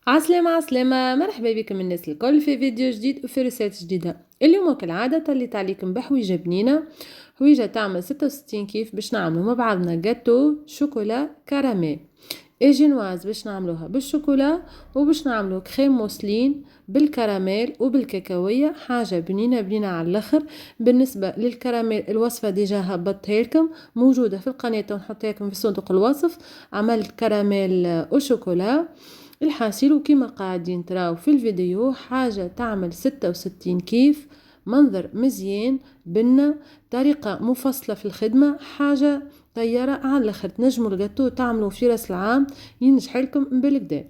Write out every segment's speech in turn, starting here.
عسلامة عسلامة، مرحبا بكم الناس الكل في فيديو جديد وفي رسالة جديدة. اليوم كالعادة طليت عليكم بحويجة بنينة، حويجة تعمل 66 كيف باش نعملو مع بعضنا جاتو شوكولا كراميل ايجينواز باش نعملوها بالشوكولا، وباش نعملو كريم موسلين بالكراميل وبالكاكاوية، حاجة بنينة بنينة على الاخر. بالنسبة للكراميل الوصفة ديجا هبطتها لكم، موجودة في القناة ونحطها لكم في صندوق الوصف. عملت كراميل وشوكولا الحاصل وكما قاعدين تراو في الفيديو، حاجة تعمل 66 كيف، منظر مزيان، بنة، طريقة مفصلة في الخدمة، حاجة طيارة على الاخر. تنجموا الجاتو تعملوا في راس العام ينجح لكم بالكدا.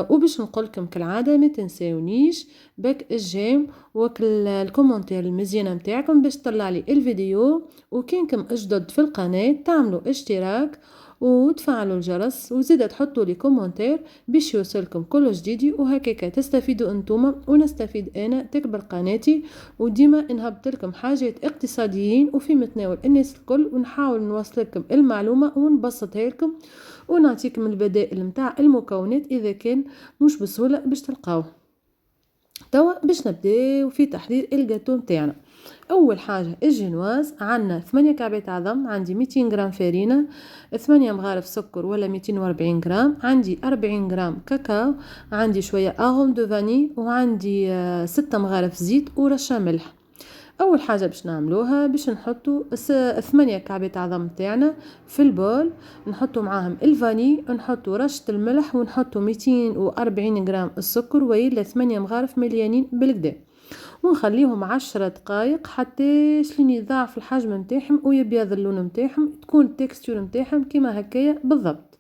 وباش نقولكم كالعادة ما تنساونيش باك الجيم وكل الكومنتير المزيانة متاعكم باش تطلع لي الفيديو، وكينكم اجدد في القناة تعملوا اشتراك وتفعلوا الجرس وزيدا تحطوا لي كومنتير باش يوصلكم كل جديد، وهكاك تستفيدوا انتوما ونستفيد انا، تكبر قناتي وديما نهبط لكم حاجات اقتصاديين وفي متناول الناس الكل، ونحاول نوصل لكم المعلومة ونبسطها لكم ونعطيكم البدائل متاع المكونات اذا كان مش بسهولة باش تلقاوه. توا باش نبداو في تحضير الجاتو متاعنا. اول حاجه الجينواز، عندنا 8 كعبات عظم، عندي 200 غرام فرينه، 8 مغارف سكر ولا 240 غرام، عندي 40 غرام كاكاو، عندي شويه اغوم دو فاني، وعندي 6 مغارف زيت ورشه ملح. اول حاجه باش نعملوها باش نحطوا 8 كعبات عظم تاعنا في البول، نحطوا معاهم الفاني، نحطوا رشه الملح، ونحطوا 240 غرام السكر ويلا 8 مغارف مليانين بالكدا، ونخليهم 10 دقائق حتى شلين يضاعف الحجم نتاعهم ويبيض اللون نتاعهم، تكون التكستور نتاعهم كيما هكايا بالضبط.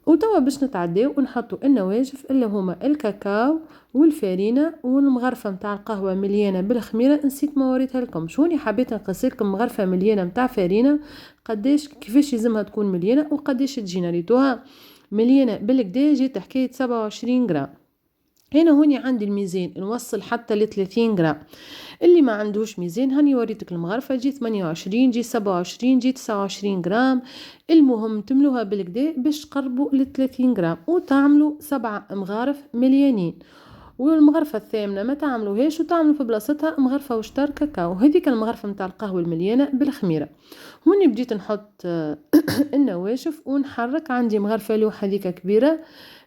وتوا باش نتعداو ونحطوا النواشف اللي هما الكاكاو والفارينه والمغرفه نتاع القهوه مليانه بالخميره. نسيت ما وريتها لكم، شوني حبيت نقص لكم مغرفه مليانه نتاع فارينه قداش كيفاش لازمها تكون مليانه وقداش تجينا. ريتوها مليانه بالكدا جيت حكايه 27 غرام. هنا هوني عندي الميزان نوصل حتى ل 30 غرام. اللي ما عندوش ميزان هاني وريتك المغرفة جي 28 جي 27 جي 29 غرام. المهم تملوها بالكدا باش تقربوا ل 30 غرام وتعملوا 7 مغارف مليانين. والمغرفة الثامنة ما تعملوهاش وتعملوا في بلاصتها مغرفة وشطار كاكاو، هذيك المغرفة متاع القهوة المليانة بالخميرة. هوني بديت نحط النواشف ونحرك. عندي مغرفة لوحة هذيك كبيرة،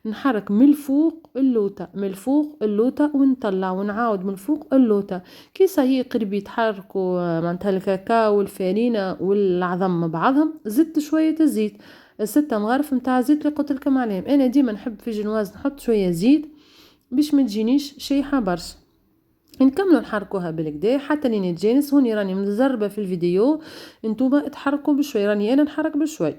نحرك من الفوق اللوطة من الفوق اللوطة ونطلع ونعاود من الفوق اللوطة. كي صايي قريب يتحركوا معناتها الكاكاو والفارينة والعظم مع بعضهم، زدت شوية الزيت، 6 مغارف متاع زيت اللي قلت لكم عليهم. انا ديما نحب في جنواز نحط شوية زيت باش ما تجينيش شيحة برشا. نكملوا نحركوها بالكدا حتى لين يتجانس. هوني راني مزربه في الفيديو، انتوما تحركوا بشوي، راني انا نحرك بشوي.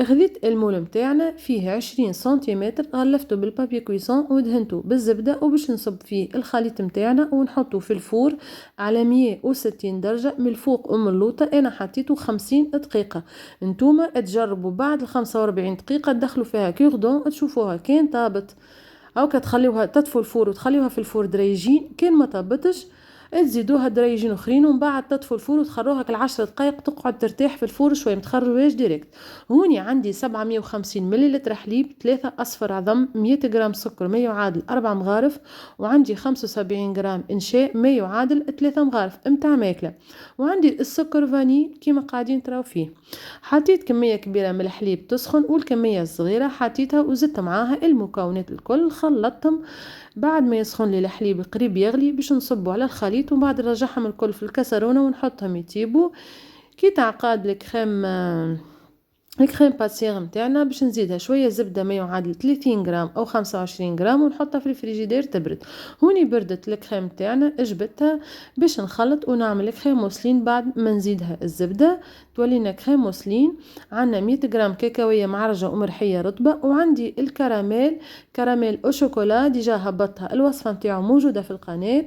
خذيت المول متاعنا فيه 20 سنتيمتر، غلفته بالبابي كويسون ودهنته بالزبده، وباش نصب فيه الخليط متاعنا ونحطه في الفور على 160 درجه من الفوق ومن اللوطه. انا حطيته 50 دقيقه، انتوما تجربوا بعد ال 45 دقيقه تدخلوا فيها كوردون تشوفوها كان طابت او كتخليوها تطفوا الفور وتخليوها في الفور دريجين. كان ما طابتش تزيدوها دريجين اخرين، ومن بعد تطفوا الفور وتخروها كالعشر دقائق تقعد ترتاح في الفور شويه، متخرجوهاش ديريكت. هوني عندي 750 مليلتر حليب، 3 اصفر عظم، 100 غرام سكر ما يعادل 4 مغارف، وعندي 75 غرام انشاء ما يعادل 3 مغارف متاع ماكله، وعندي السكر فاني كيما قاعدين تراو فيه. حطيت كميه كبيره من الحليب تسخن، والكميه الصغيره حطيتها وزدت معاها المكونات الكل خلطتهم. بعد ما يسخن لي الحليب قريب يغلي باش نصبوا على الخليط، ومن بعد نرجعهم الكل في الكسرونه ونحطهم يطيبوا. كي تعقاد الكريم باسيغ متاعنا باش نزيدها شويه زبده ما يعادل 30 غرام او 25 غرام ونحطها في الفريجيدير تبرد. هوني بردت الكريم تاعنا جبتها باش نخلط ونعمل كريم موسلين. بعد ما نزيدها الزبده تولينا كريم موسلين. عندنا 100 غرام كاكاويه معرجه ومرحيه رطبه، وعندي الكراميل كراميل او شوكولا ديجا هبطها، الوصفه نتاعو موجوده في القناه،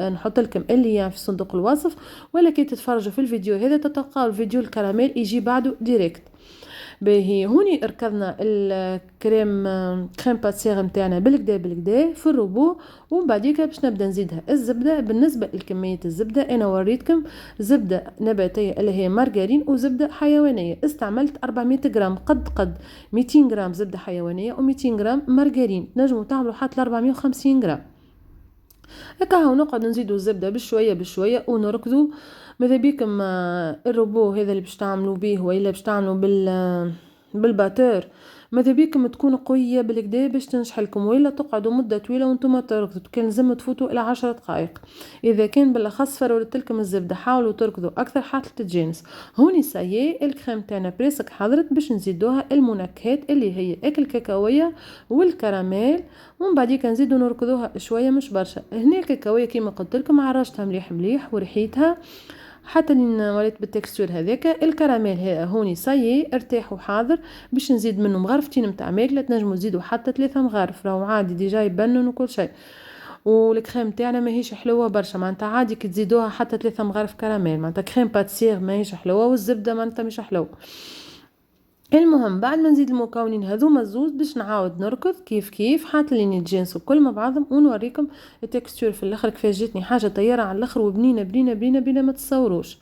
نحط لكم اللي في صندوق الوصف، ولا كي تتفرجوا في الفيديو هذا تتلقاو الفيديو الكراميل يجي بعده ديريكت. باهي هوني ركضنا الكريم كريم باتسيغ نتاعنا بالكدا بالكدا في الروبو، ومن بعديك باش نبدا نزيدها الزبده. بالنسبه لكميه الزبده انا وريتكم زبده نباتيه اللي هي مارغرين وزبده حيوانيه، استعملت 400 غرام قد 200 غرام زبده حيوانيه و200 غرام مارغرين، نجموا تعملوا حتى 450 غرام. هكا هاو نقعد نزيدو الزبده بشويه بشويه ونركضو. ماذا بيكم الروبو هذا اللي باش تعملوا بيه ولا باش تعملوا بالباتور، ماذا بيكم تكون قويه بالكدا باش تنجح لكم، ولا تقعدوا مده طويله وانتم تركضوا، كان لازم تفوتوا الى 10 دقائق. اذا كان بالاخص فرولت لكم الزبده حاولوا تركضوا اكثر حتى تتجانس. هوني سايي الكريم تاعنا بريسك حضرت، باش نزيدوها المنكهات اللي هي اكل كاكاويه والكراميل، ومن بعديك نزيدو نركضوها شويه مش برشا. هنا الكاكاويه كيما قلت لكم عرجتها مليح مليح وريحيتها حتى لين وليت بالتكستور هذاك. الكراميل هوني سايي ارتاح وحاضر، باش نزيد منه مغرفتين نتاع ماكله، تنجموا تزيدوا حتى 3 مغارف راهو عادي ديجا يبنن وكل شيء. والكريم تاعنا ماهيش حلوه برشا، معناتها عادي كي تزيدوها حتى 3 مغارف كراميل، معناتها كريم باتسيغ ماهيش حلوه والزبده معناتها مش حلوه. المهم بعد ما نزيد المكونين هذوما الزوز باش نعاود نركض كيف كيف حتى لين يتجانسوا كل مع بعضهم، ونوريكم التكستور في الاخر كيفاش جاتني حاجه طياره على الاخر وبنينه بنينه بنينه بنينه ما تصوروش،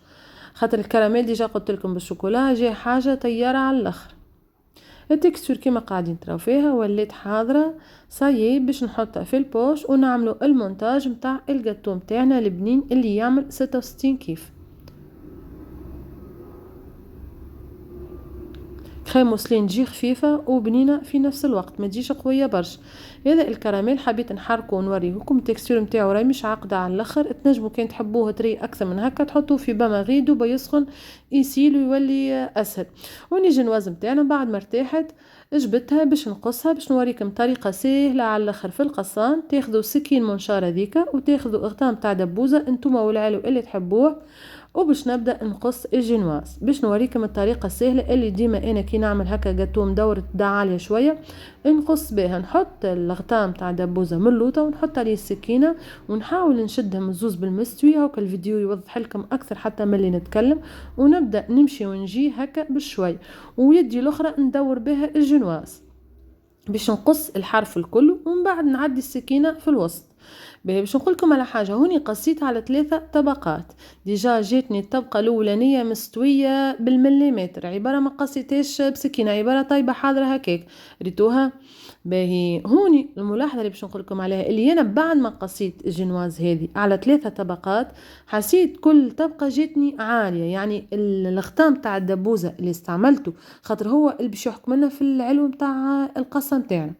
خاطر الكراميل ديجا قلت لكم بالشوكولا جاي حاجه طياره على الاخر. التكستور كيما قاعدين تراو فيها ولات حاضره صايي، باش نحطها في البوش ونعملوا المونتاج نتاع الجاتو نتاعنا البنين اللي يعمل 66 كيف. كريم موسلين تجي خفيفة وبنينة في نفس الوقت ما تجيش قوية برشا. هذا الكراميل حبيت نحركه ونوريهكم التكستور نتاعو راهي مش عاقدة على الاخر، تنجموا كان تحبوه طري اكثر من هكا تحطوه في بما غيد وبيسخن يسيل ويولي اسهل. ونيجي الوزن نتاعنا بعد ما ارتاحت جبتها باش نقصها، باش نوريكم طريقة سهلة على الاخر في القصان. تاخذوا سكين منشار هذيك وتاخذوا اغطام تاع دبوزة انتوما والعلو اللي تحبوه، وباش نبدا نقص الجنواز باش نوريكم الطريقه السهله اللي ديما انا كي نعمل هكا جاتو مدور عاليه شويه نقص بها. نحط الغطام تاع دبوزه من اللوطه ونحط عليه السكينه ونحاول نشدهم الزوز بالمستوي، هاكا الفيديو يوضح لكم اكثر حتى من اللي نتكلم. ونبدا نمشي ونجي هكا بشوي ويدي الاخرى ندور بها الجنواز باش نقص الحرف الكل، ومن بعد نعدي السكينه في الوسط. باش نقولكم على حاجه، هوني قصيت على 3 طبقات، ديجا جاتني الطبقه الاولانيه مستويه بالمليمتر، عباره ما قصيتهاش بسكينه، عباره طيبه حاضره هكاك ريتوها. باهي هوني الملاحظه اللي باش نقولكم عليها اللي انا بعد ما قصيت الجنواز هذه على 3 طبقات حسيت كل طبقه جاتني عاليه، يعني الختام تاع الدبوزه اللي استعملته خاطر هو اللي باش يحكم لنا في العلو تاع القصه نتاعنا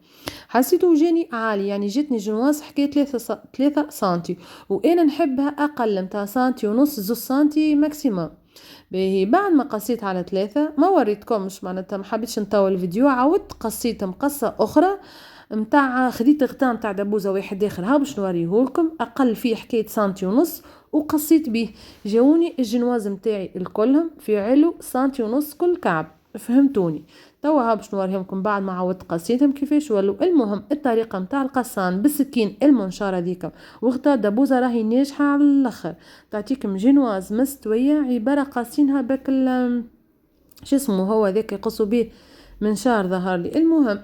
حسيته جاني عالي، يعني جاتني جنواز حكايه 3 سنتي وانا نحبها اقل متاع سنتي ونص 2 سنتي ماكسيموم. باهي بعد ما قصيت على 3 ما وريتكمش معناتها ما حبيتش نطول الفيديو، عاودت قصيت مقصه اخرى متاع خديت غطاء متاع دبوزه واحد اخر ها باش نوريهولكم اقل فيه حكايه سنتي ونص وقصيت به، جاوني الجنواز متاعي الكلهم في علو سنتي ونص كل كعب. فهمتوني؟ توا ها باش نوريهمكم بعد ما عودت قصيتهم كيفاش ولو. المهم الطريقه متاع القصان بالسكين المنشاره ذيك وغطاء دبوزه راهي ناجحه على الاخر، تعطيكم جنواز مستويه عباره قاسينها باكل شو اسمه هو ذاك يقصوا به منشار ظهر لي. المهم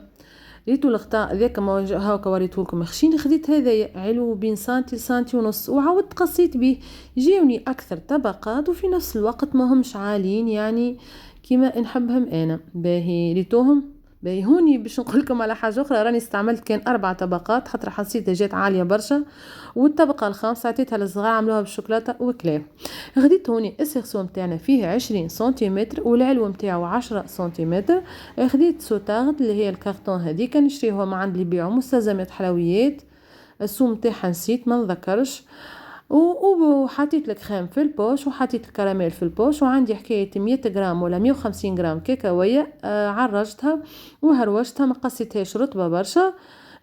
ريتو الغطاء ذاك ما هاكا وريتهولكم خشين، خديت هذايا علو بين سنتي سنتي ونص وعاودت قصيت به، جاوني اكثر طبقات وفي نفس الوقت ما همش عاليين يعني كيما نحبهم انا. باهي ريتوهم. باهي هوني باش نقولكم على حاجه اخرى، راني استعملت كان 4 طبقات خاطر حسيتها جات عاليه برشا، والطبقه الخامسه عطيتها للصغار عملوها بالشوكولاته وكلاه. خديت هوني السيرسو نتاعنا فيه 20 سنتيمتر والعلو نتاعو 10 سنتيمتر. خديت سوتارد اللي هي الكارطون هذيك نشريوها من عند اللي يبيعوا مستلزمات حلويات، السوم نتاعها نسيت ما نذكرش. وحطيت الكريم في البوش وحطيت الكراميل في البوش، وعندي حكايه 100 غرام ولا 150 غرام كاكاويه عرجتها وهروشتها ما قصيتهاش رطبه برشا،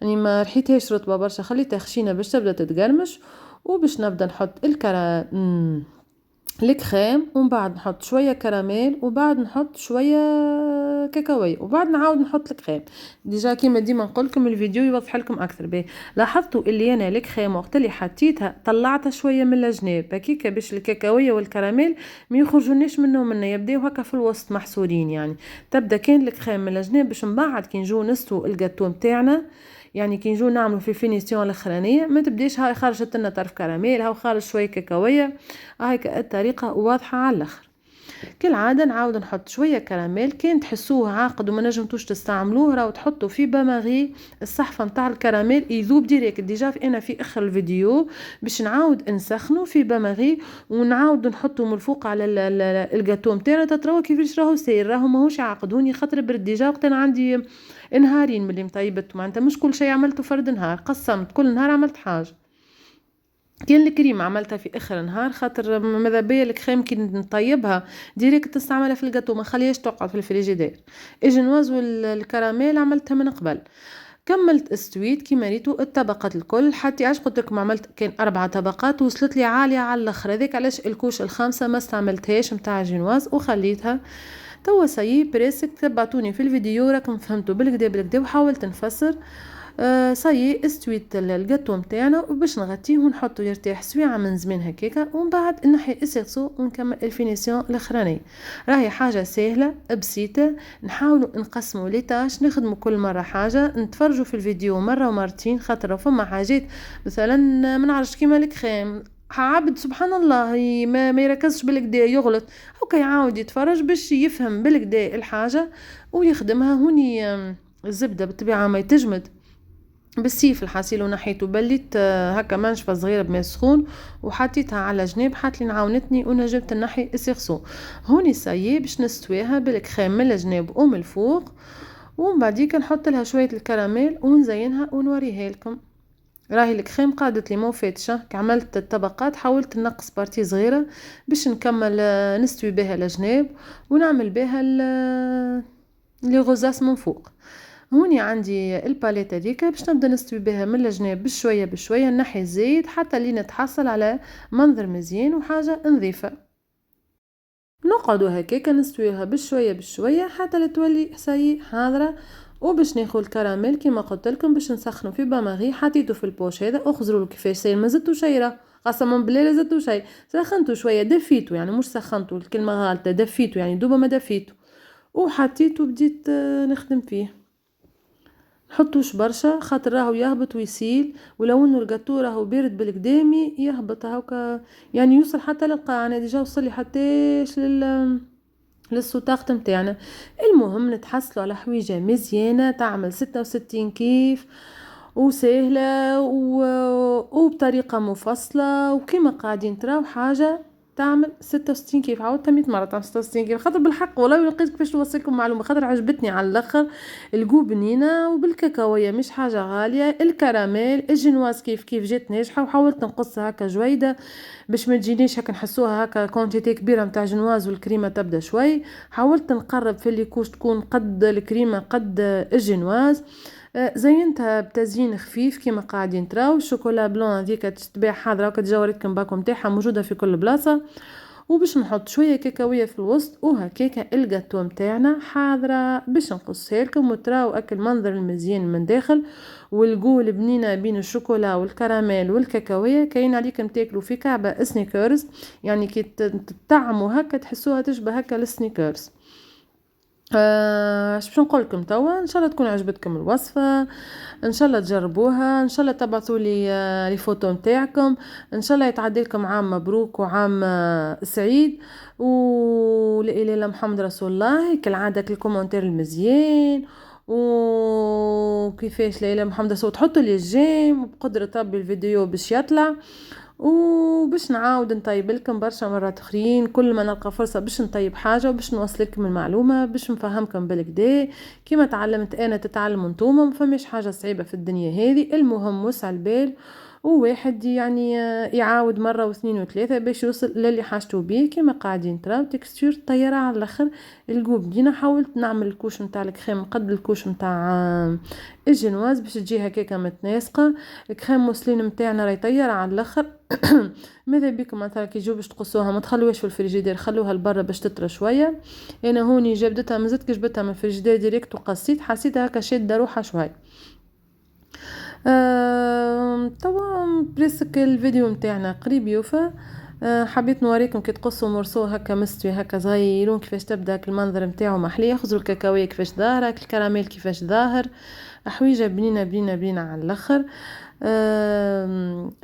يعني ما رحيتهاش رطبه برشا خليتها خشينه باش تبدا تتقرمش. وباش نبدا نحط الكريم ومن بعد نحط شويه كراميل وبعد نحط شويه كاكاوية، وبعد نعاود نحط الكريم. ديجا كيما ديما نقولكم الفيديو يوضح لكم اكثر. باهي لاحظتوا اللي انا الكريم وقت اللي حطيتها طلعتها شويه من الجناب هكيكا باش الكاكاويه والكراميل ما يخرجونيش منهم يبداو هكا في الوسط محصورين. يعني تبدا كان الكريم من الجناب باش من بعد كي نجو نستو الجاتو نتاعنا، يعني كي نجو نعملوا في الفينيسيون الاخرانيه ما تبداش هاي خرجت لنا طرف كراميل هاو خارج شويه كاكاويه. هايك الطريقه واضحه على الاخر. كالعادة نعاود نحط شوية كراميل، كان تحسوه عاقد وما نجمتوش تستعملوه راهو تحطوا في باماغي الصحفة متاع الكراميل يذوب ديريكت. ديجا انا في اخر الفيديو باش نعاود نسخنه في باماغي ونعاود نحطه من الفوق على الجاتو متاعنا تتروا كيفاش راهو ساير، راهو ماهوش عاقد هوني خاطر برد. ديجا وقت انا عندي نهارين ملي مطيبت معناتها مش كل شيء عملته فرد نهار، قسمت كل نهار عملت حاجة. كان الكريم عملتها في اخر نهار خاطر ماذا بيا الكريم كي نطيبها ديريكت تستعملها في الجاتو ما خليهاش تقعد في الفريجيدير. الجنواز والكراميل عملتها من قبل. كملت استويت كيما ريتو الطبقات الكل حتى عاش قلت لكم عملت كان 4 طبقات وصلت لي عاليه على الاخر. هذاك علاش الكوش الخامسه ما استعملتهاش متاع الجنواز وخليتها. توا سي بريسك تبعتوني في الفيديو راكم فهمتوا بالكدا وحاولت نفسر. صاي استويت الجاتو متاعنا وباش نغطيه ونحطه يرتاح سويعه من زمان هكاكا ومن بعد نحي السيرسو ونكمل الفينيسيون الاخرانيه. راهي حاجه سهله بسيطه، نحاولوا نقسموا لي تاش نخدموا كل مره حاجه، نتفرجوا في الفيديو مره ومرتين خاطر فما حاجات مثلا ما نعرفش كيما الكريم عبد سبحان الله ما يركزش بالكدا يغلط هكا يعاود يتفرج باش يفهم بالكدا الحاجه ويخدمها. هوني الزبده بالطبيعه ما يتجمد بالسيف الحاسيل ونحيته بليت هكا منشفة صغيرة بماء سخون وحطيتها على جناب حتى لي نعاونتني ونجبت نحي السيرسو. هوني سايي باش نستويها بالكريم من الجناب ومن الفوق ومن بعديك نحط لها شوية الكراميل ونزينها ونوريها لكم. راهي الكريم قادت لي مو فاتشه كعملت الطبقات حاولت نقص بارتي صغيرة باش نكمل نستوي بها الجناب ونعمل بها لي غوزاس من فوق. هوني عندي الباليت هذيك باش نبدا نستوي بها من الجناب بشويه نحي الزيت حتى اللي نتحصل على منظر مزيان وحاجه نظيفه. نقعدوا هكاك نستويها بشويه حتى لتولي ساي حاضره. وباش ناخذ الكراميل كيما قلت لكم باش نسخنوا في باماغي حطيته في البوش هذا اخزروا له كيفاش ساير ما زدتو شي راه قسما بالله لا زدتو شي سخنته شويه دفيته يعني مش سخنته الكلمه غالطه دفيته يعني دوبا ما دفيته وحطيته بديت نخدم فيه. نحطوش برشا خاطر راهو يهبط ويسيل ولو انه الجاتو راهو بارد بالقدامي يهبط هاكا يعني يوصل حتى للقاع. انا ديجا وصل لي حتىش للسوطاقت متاعنا. المهم نتحصلوا على حويجه مزيانه تعمل 66 كيف وسهله وبطريقه مفصله وكما قاعدين تراو حاجه تعمل 66 كيف. عاودتها 100 مره تعمل 66 كيف خاطر بالحق والله لقيت كيفاش نوصلكم معلومه خاطر عجبتني على الاخر. الجو بنينه وبالكاكاويه مش حاجه غاليه. الكراميل الجنواز كيف جات ناجحه وحاولت نقصها هكا جويده باش ما تجينيش هكا نحسوها هكا كونتيتي كبيره نتاع جنواز والكريمه تبدا شوي. حاولت نقرب في اللي كوش تكون قد الكريمه قد الجنواز. زينتها بتزيين خفيف كيما قاعدين تراو. الشوكولا بلون هذيك تتباع حاضره وكتجا وريتكم باكم تاعها موجوده في كل بلاصه. وباش نحط شويه كاكاويه في الوسط وهكاكا الجاتو متاعنا حاضره باش نقصها لكم وتراو اكل منظر المزيان من داخل والجول بنينه بين الشوكولا والكراميل والكاكاويه كاين عليكم تاكلوا في كعبه سنيكرز يعني كي تطعموا هكا تحسوها تشبه هكا السنيكرز. اش باش نقول لكم توا ان شاء الله تكون عجبتكم الوصفه ان شاء الله تجربوها ان شاء الله تبعثوا لي لي فوتو نتاعكم ان شاء الله يتعدي لكم عام مبروك وعام سعيد ولا اله الا محمد رسول الله. كالعاده الكومنتير المزيان وكيفاش لا اله محمد رسول تحطوا لي الجيم وبقدره ربي الفيديو باش يطلع وباش نعاود نطيب لكم برشا مرات اخرين كل ما نلقى فرصه باش نطيب حاجه وباش نوصل لكم المعلومه باش نفهمكم بالكدا كيما تعلمت انا تتعلموا نتوما ما فماش حاجه صعيبه في الدنيا هذه. المهم وسع البال وواحد يعني يعاود مرة واثنين وثلاثة باش يوصل للي حاجته بيه. كيما قاعدين تراو تكستور طيارة على الاخر. الجوب دينا حاولت نعمل الكوش نتاع الكريم قد الكوش نتاع الجنواز باش تجي هكاكا متناسقة. الكريم موسلين نتاعنا راهي طيارة على الاخر. ماذا بيكم مثلا كي تجوا باش تقصوها ما تخلوهاش في الفريجيدير، خلوها لبرا باش تطرى شويه. انا هوني جبدتها مازلت كي جبتها من الفريجيدير ديريكت وقصيت حسيتها هكا شاده روحها شويه. طبعا بريسك الفيديو متاعنا قريب يوفى. حبيت نوريكم كي تقصوا مرسو هكا مستوي هكا صغيرون كيفاش تبدا المنظر نتاعو محليه. خذوا الكاكاويه كيفاش ظاهره، الكراميل كيفاش ظاهر، حويجه بنينه بنينه بنينه على الاخر.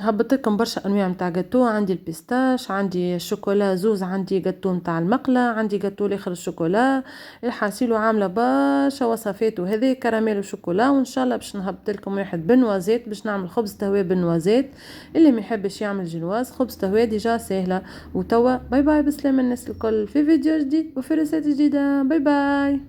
هبط لكم برشا انواع نتاع جاتو. عندي البيستاش، عندي الشوكولا زوز، عندي جاتو نتاع المقله، عندي جاتو الاخر الشوكولا الحاسيل، وعامله برشا وصفات. وهذه كراميل وشوكولا. وان شاء الله باش نهبط لكم واحد بنوازات باش نعمل خبز تهويه بالنوازات. اللي ما يحبش يعمل جلواز خبز تهويه ديجا سهله. وتوا باي باي بسلامه الناس الكل في فيديو جديد وفي رسالة جديده. باي باي.